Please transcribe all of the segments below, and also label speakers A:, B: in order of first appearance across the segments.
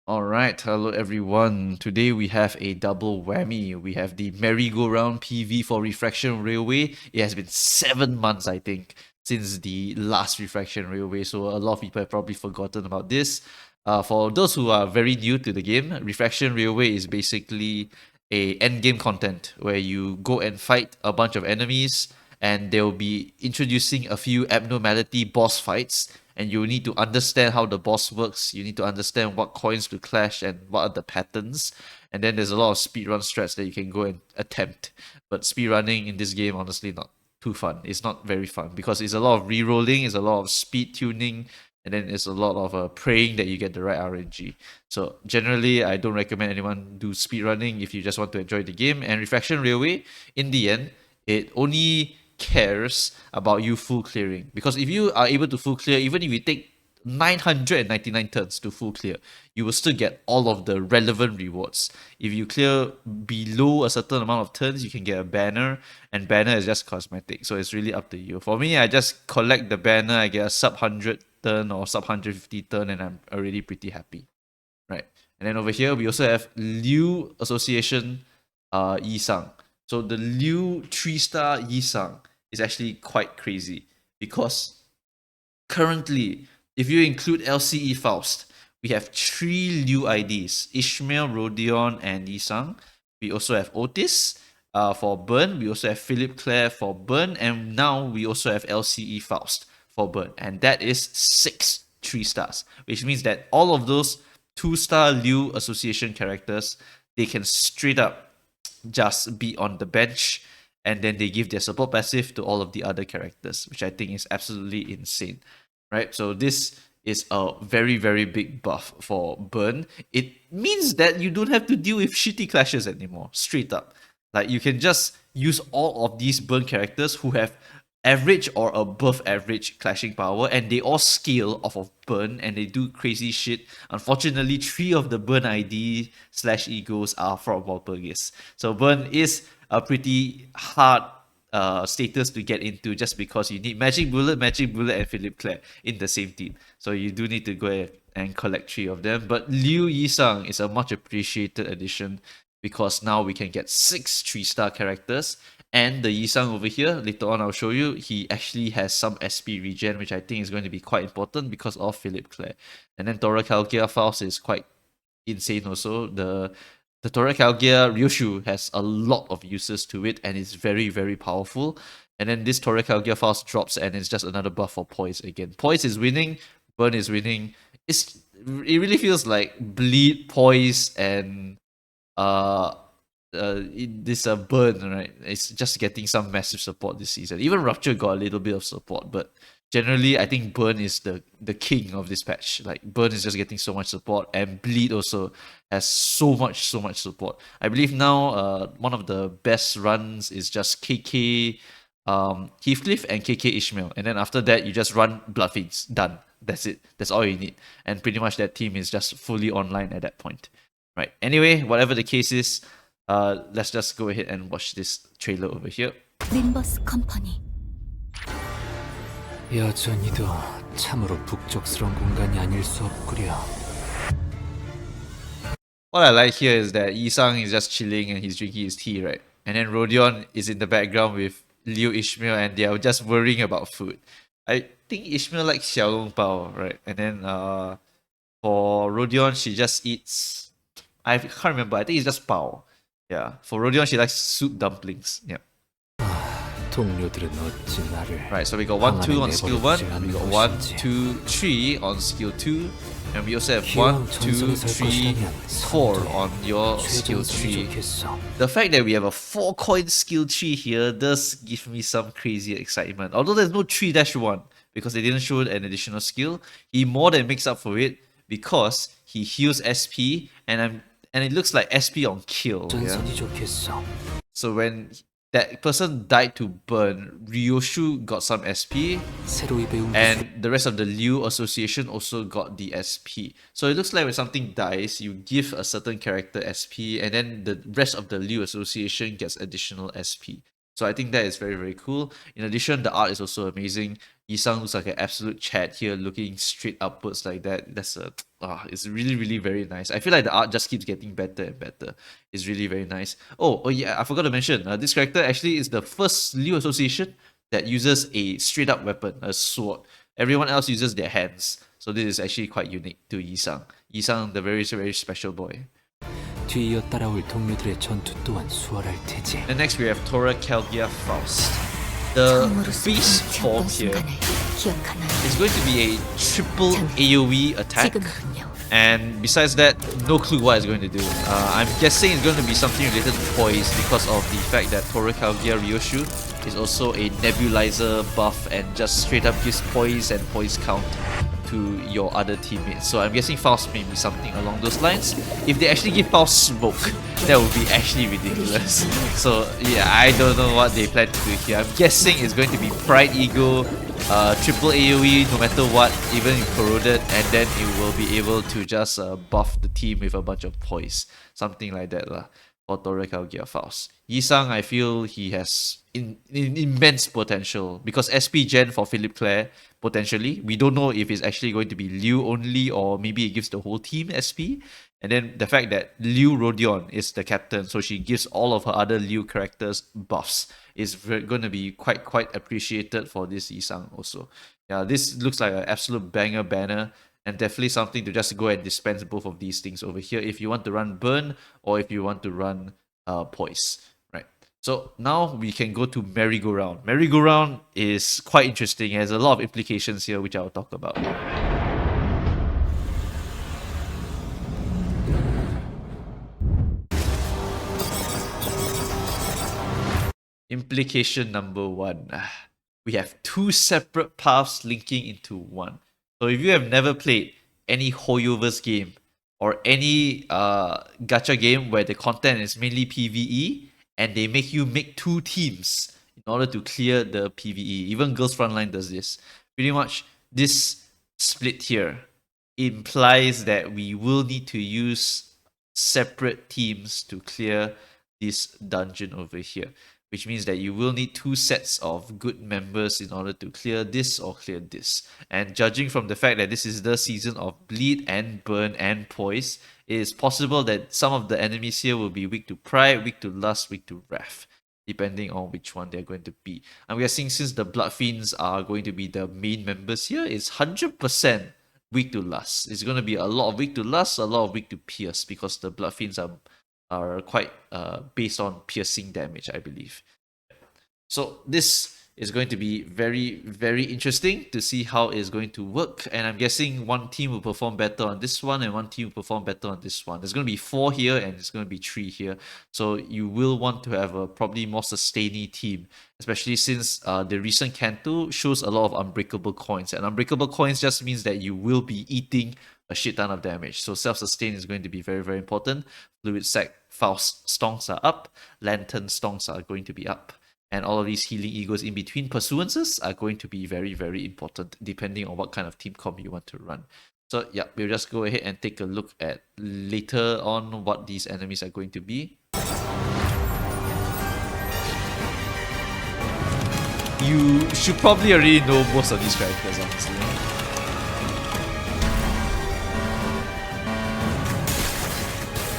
A: Alright, hello everyone. Today we have a double whammy. We have the merry-go-round PV for Refraction Railway. It has been 7 months, I think, since the last Refraction Railway, so a lot of people have probably forgotten about this. For those who are very new to the game, Refraction Railway is basically a endgame content where you go and fight a bunch of enemies, and they'll be introducing a few abnormality boss fights, and you need to understand how the boss works. You need to understand what coins to clash and what are the patterns. And then there's a lot of speedrun strats that you can go and attempt. But speedrunning in this game, honestly, not too fun. It's not very fun because it's a lot of re-rolling, it's a lot of speed tuning, and then it's a lot of praying that you get the right RNG. So generally, I don't recommend anyone do speedrunning if you just want to enjoy the game. And Refraction Railway, in the end, it only cares about you full clearing, because if you are able to full clear, even if you take 999 turns to full clear, you will still get all of the relevant rewards. If you clear below a certain amount of turns, you can get a banner, and banner is just cosmetic, so it's really up to you. For me, I just collect the banner, I get a sub 100 turn or sub 150 turn, and I'm already pretty happy, right? And then over here, we also have Liu Association Yisang. So the Liu 3-star Yisang is actually quite crazy because currently, if you include LCE Faust, we have 3 Liu IDs: Ishmael, Rodion, and Yisang. We also have Otis for Burn. We also have Philip Clare for Burn. And now we also have LCE Faust for Burn. And that is 6 3-stars, which means that all of those 2-star Liu Association characters, they can straight up just be on the bench, and then they give their support passive to all of the other characters, which I think is absolutely insane, right? So this is a very, very big buff for Burn. It means that you don't have to deal with shitty clashes anymore, straight up. Like, you can just use all of these Burn characters who have average or above average clashing power, and they all scale off of Burn, and they do crazy shit. Unfortunately, 3 of the Burn ID slash egos are from Walpurgis, so Burn is a pretty hard status to get into, just because you need Magic Bullet, and Philip Clare in the same team. So you do need to go and collect 3 of them. But Liu Yisang is a much appreciated addition, because now we can get 6 3-star characters. And the Yisang over here, later on I'll show you, he actually has some SP regen, which I think is going to be quite important because of Philip Clare. And then Tora Calgia Faust is quite insane also. The Tora Calgia Ryoshu has a lot of uses to it, and it's very, very powerful. And then this Tora Calgia Faust drops, and it's just another buff for Poise again. Poise is winning, Burn is winning. It really feels like Bleed, Poise, and uh this Burn, right? It's just getting some massive support this season. Even Rupture got a little bit of support, but generally I think Burn is the king of this patch. Like, Burn is just getting so much support, and Bleed also has so much support. I believe now one of the best runs is just KK Heathcliff and KK Ishmael, and then after that you just run Bloodfiends. Done. That's it. That's all you need. And pretty much that team is just fully online at that point. Right. Anyway, whatever the case is, let's just go ahead and watch this trailer over here.
B: 림버스 컴퍼니.
C: 여전히도 참으로 북적스러운 공간이 아닐 수 없구려.
A: What I like here is that Yisang is just chilling and he's drinking his tea, right? And then Rodion is in the background with Liu Ishmael, and they are just worrying about food. I think Ishmael likes xiaolongbao, right? And then for Rodion, she just eats, I can't remember, I think it's just bao. Yeah, for Rodion, she likes soup dumplings. Yeah.
C: 동료들은 어찌 나를
A: Right, so we got 1, 2 on skill 1, we got 1, 2, 3 on skill 2, and we also have 1, 2, 3, 4 on your skill 3. The fact that we have a 4 coin skill 3 here does give me some crazy excitement. Although there's no 3-1 because they didn't show an additional skill, he more than makes up for it because he heals SP, and it looks like SP on kill. Yeah? So when that person died to Burn, Ryoshu got some SP, and the rest of the Liu Association also got the SP. So it looks like when something dies, you give a certain character SP, and then the rest of the Liu Association gets additional SP. So I think that is very, very cool. In addition, the art is also amazing. Yisang looks like an absolute Chad here, looking straight upwards like that. It's really, really very nice. I feel like the art just keeps getting better and better. It's really very nice. Oh yeah, I forgot to mention, this character actually is the first Liu association that uses a straight up weapon, a sword. Everyone else uses their hands. So this is actually quite unique to Yisang. Yisang, the very, very special boy.
C: 뒤이어 따라올 동료들의 전투 또한 수월할 테지.
A: And next we have Tora Calgia Faust. The
B: 처음으로
A: beast form
B: 쏟아내었던
A: here
B: 순간을 기억하나요?
A: is going to be a triple AoE attack.
B: 지금은요.
A: And besides that, no clue what it's going to do. I'm guessing it's going to be something related to poise because of the fact that Tora Calgia Ryoshu is also a nebulizer buff and just straight up gives poise and poise count to your other teammates. So I'm guessing Faust may be something along those lines. If they actually give Faust smoke, that would be actually ridiculous. So yeah, I don't know what they plan to do here. I'm guessing it's going to be Pride Ego, triple AoE no matter what, even if corroded, and then it will be able to just buff the team with a bunch of poise. Something like that lah. For Tora Calgia Faust. Yisang, I feel he has immense potential because SP Gen for Philip Clare, potentially. We don't know if it's actually going to be Liu only or maybe it gives the whole team SP. And then the fact that Liu Rodion is the captain, so she gives all of her other Liu characters buffs, is going to be quite appreciated for this Yisang also. Yeah, this looks like an absolute banger banner. And definitely something to just go and dispense both of these things over here if you want to run Burn or if you want to run Poise, right? So now we can go to Merry-Go-Round. Merry-Go-Round is quite interesting. It has a lot of implications here, which I'll talk about. Implication number one. We have two separate paths linking into one. So if you have never played any Hoyoverse game or any gacha game where the content is mainly PvE and they make you make two teams in order to clear the PvE, even Girls Frontline does this. Pretty much this split here implies that we will need to use separate teams to clear this dungeon over here, which means that you will need two sets of good members in order to clear this or clear this. And judging from the fact that this is the season of Bleed and Burn and Poise, it is possible that some of the enemies here will be weak to Pride, weak to Lust, weak to Wrath, depending on which one they're going to be. I'm guessing since the Blood Fiends are going to be the main members here, it's 100% weak to Lust. It's going to be a lot of weak to Lust, a lot of weak to Pierce, because the Blood Fiends are quite based on piercing damage, I believe. So this is going to be very, very interesting to see how it's going to work. And I'm guessing one team will perform better on this one and one team will perform better on this one. There's going to be 4 here and it's going to be 3 here. So you will want to have a probably more sustaining team, especially since the recent Kanto shows a lot of unbreakable coins. And unbreakable coins just means that you will be eating a shit ton of damage. So self-sustain is going to be very, very important. Fluid Sac Faust stonks are up. Lantern stonks are going to be up. And all of these healing egos in between pursuances are going to be very, very important depending on what kind of team comp you want to run. So yeah, we'll just go ahead and take a look at later on what these enemies are going to be. You should probably already know most of these characters, honestly.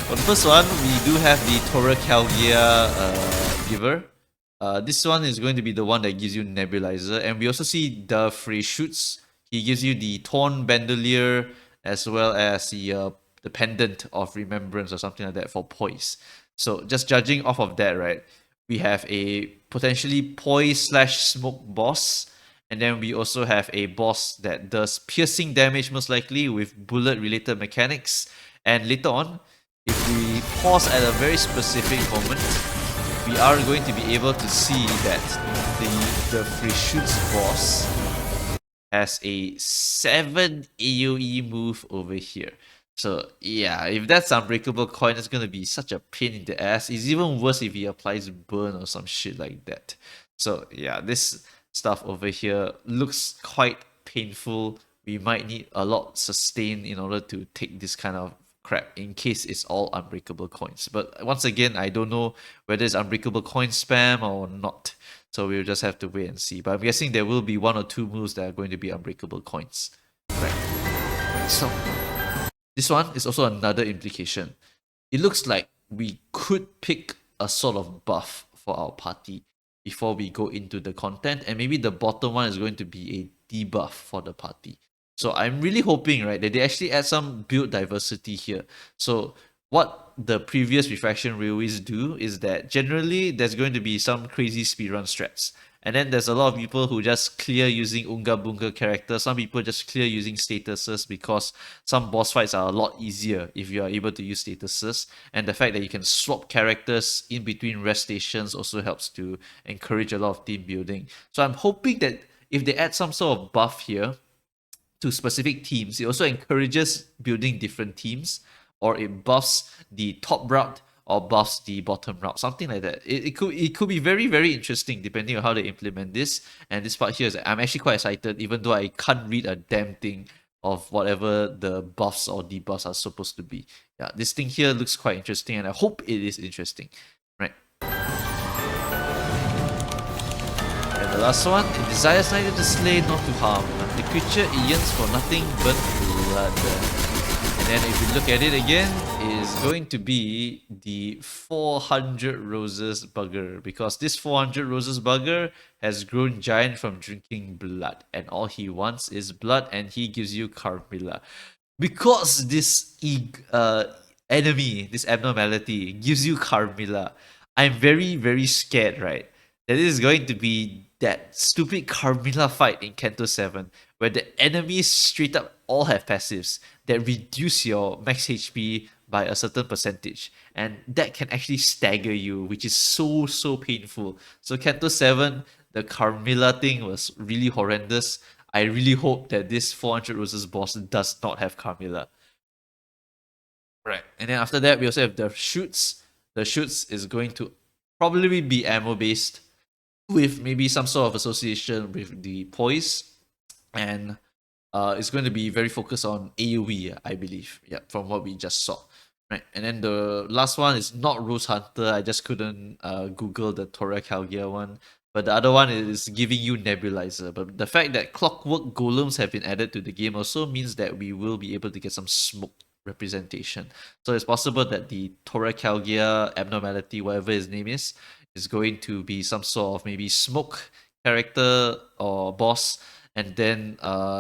A: For the first one, we do have the Tora Calgia Giver. This one is going to be the one that gives you Nebulizer, and we also see the Freyshoots. He gives you the Torn Bandolier as well as the Pendant of Remembrance or something like that for Poise. So just judging off of that, right, we have a potentially Poise/Smoke boss, and then we also have a boss that does piercing damage most likely with bullet-related mechanics. And later on, if we pause at a very specific moment, we are going to be able to see that the Freyshoots boss has a 7 AoE move over here. So yeah, if that's Unbreakable Coin, it's going to be such a pain in the ass. It's even worse if he applies Burn or some shit like that. So yeah, this stuff over here looks quite painful. We might need a lot sustain in order to take this kind of crap in case it's all unbreakable coins. But once again, I don't know whether it's unbreakable coin spam or not. So we'll just have to wait and see. But I'm guessing there will be 1 or 2 moves that are going to be unbreakable coins. Right. So this one is also another implication. It looks like we could pick a sort of buff for our party before we go into the content, and maybe the bottom one is going to be a debuff for the party. So I'm really hoping, right, that they actually add some build diversity here. So what the previous Refraction Railways do is that generally there's going to be some crazy speedrun strats. And then there's a lot of people who just clear using Unga Bunga characters. Some people just clear using statuses because some boss fights are a lot easier if you are able to use statuses. And the fact that you can swap characters in between rest stations also helps to encourage a lot of team building. So I'm hoping that if they add some sort of buff here to specific teams, it also encourages building different teams, or it buffs the top route or buffs the bottom route, something like that. It could be very, very interesting depending on how they implement this. And this part here is I'm actually quite excited, even though I can't read a damn thing of whatever the buffs or debuffs are supposed to be. Yeah, this thing here looks quite interesting, and I hope it is interesting. Right. And the last one, it desires neither to slay nor to harm. The creature it yearns for nothing but blood. And then if you look at it again, is going to be the 400 Roses bugger, because this 400 Roses bugger has grown giant from drinking blood, and all he wants is blood, and he gives you Carmilla. Because this enemy, this abnormality, gives you Carmilla, I'm very, very scared, right? That this is going to be that stupid Carmilla fight in Kanto 7, where the enemies straight up all have passives that reduce your max HP by a certain percentage, and that can actually stagger you, which is so, so painful. So Kanto 7, the Carmilla thing was really horrendous. I really hope that this 400 Roses boss does not have Carmilla. Right. And then after that, we also have the shoots. The shoots is going to probably be ammo based, with maybe some sort of association with the poise, and it's going to be very focused on AoE, I believe. Yeah, from what we just saw. Right. And then the last one is not Rose Hunter. I just couldn't Google the Tora Calgia one. But the other one is giving you Nebulizer. But the fact that Clockwork Golems have been added to the game also means that we will be able to get some smoke representation. So it's possible that the Tora Calgia abnormality, whatever his name is going to be some sort of maybe smoke character or boss. And then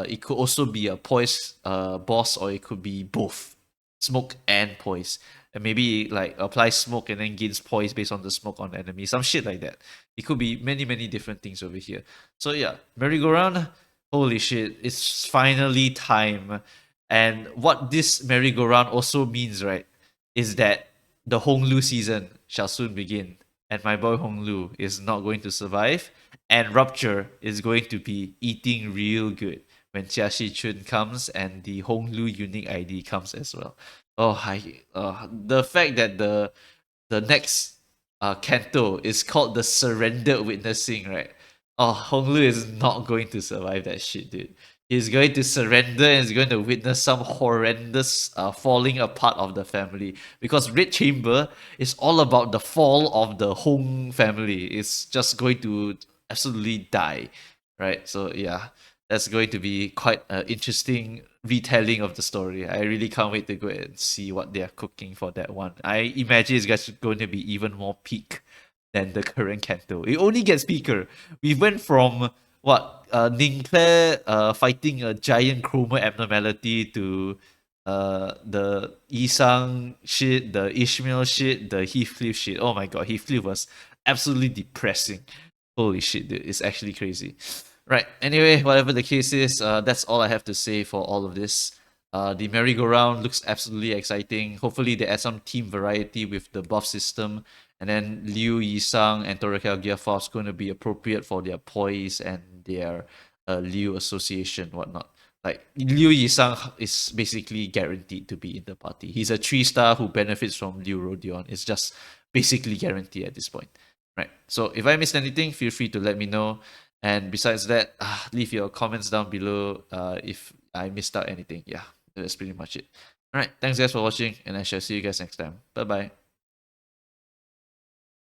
A: it could also be a poise boss, or it could be both smoke and poise, and maybe like apply smoke and then gains poise based on the smoke on the enemy, some shit like that. It could be many, many different things over here. So yeah, merry-go-round, holy shit, it's finally time. And what this merry-go-round also means, right, is that the Honglu season shall soon begin, and my boy Honglu is not going to survive, and Rupture is going to be eating real good when Jiaxi Chun comes and the Honglu unique ID comes as well. Oh, the fact that the next canto is called the Surrendered Witnessing, right? Oh, Honglu is not going to survive that shit, dude. He's going to surrender and is going to witness some horrendous falling apart of the family. Because Red Chamber is all about the fall of the Hong family. It's just going to absolutely die, right? So yeah, that's going to be quite an interesting retelling of the story. I really can't wait to go and see what they are cooking for that one. I imagine it's going to be even more peak than the current Kanto. It only gets peaker. We went from what Ning Claire fighting a giant chroma abnormality to the Isang shit, the Ishmael shit, the Heathcliff shit. Oh my god, Heathcliff was absolutely depressing. Holy shit, dude, it's actually crazy. Right. Anyway, whatever the case is, that's all I have to say for all of this. The merry-go-round looks absolutely exciting. Hopefully, they add some team variety with the buff system. And then Liu Yisang and Torakel Gear Faust going to be appropriate for their poise and their Liu association, whatnot. Like, Liu Yisang is basically guaranteed to be in the party. He's a 3-star who benefits from Liu Rodion. It's just basically guaranteed at this point. Right. So if I missed anything, feel free to let me know. And besides that, leave your comments down below if I missed out anything. Yeah, that's pretty much it. Alright, thanks guys for watching, and I shall see you guys next time. Bye bye.